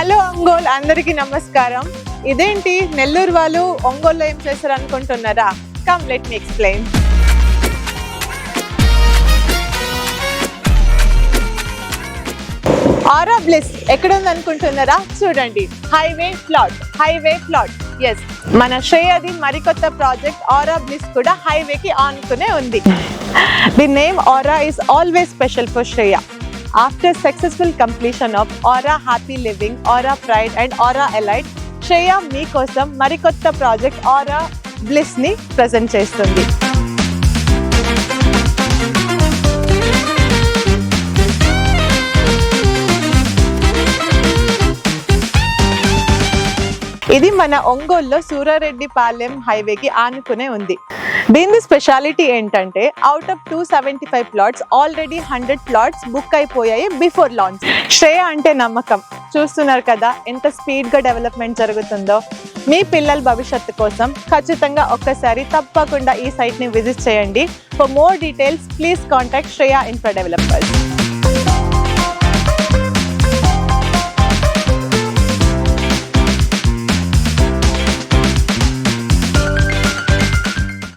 Hello Ongole అందరికీ నమస్కారం. ఇదేంటి నెల్లూరు వాళ్ళు ఒంగోలులో ఏం చేస్తారు అనుకుంటున్నారా? Come let me explain. Aura Bliss ఎక్కడ ఉంది అనుకుంటున్నారా? చూడండి, హైవే ప్లాట్. ఎస్, మన శ్రేయది మరికొత్త ప్రాజెక్ట్ ఆరా బ్లిస్ కూడా హైవేకి ఆనుకునే ఉంది. The name aura is always special for Shreya. After successful completion of Aura Happy Living, Aura Pride and Aura Elite, Shreya మీకోసం మరికొత్త project ఆరా bliss ని ప్రెజెంట్ చేస్తుంది. ఇది మన ఒంగోలులో సూరారెడ్డిపాలెం హైవేకి ఆనుకునే ఉంది. దీని స్పెషాలిటీ ఏంటంటే out of 275 plots already 100 plots book అయిపోయాయి బిఫోర్ లాంచ్. శ్రేయ అంటే నమ్మకం. చూస్తున్నారు కదా ఎంత స్పీడ్ గా డెవలప్మెంట్ జరుగుతుందో. మీ పిల్లల భవిష్యత్తు కోసం ఖచ్చితంగా ఒక్కసారి తప్పకుండా ఈ సైట్ ని విజిట్ చేయండి. For more details please contact Shreya infra developers.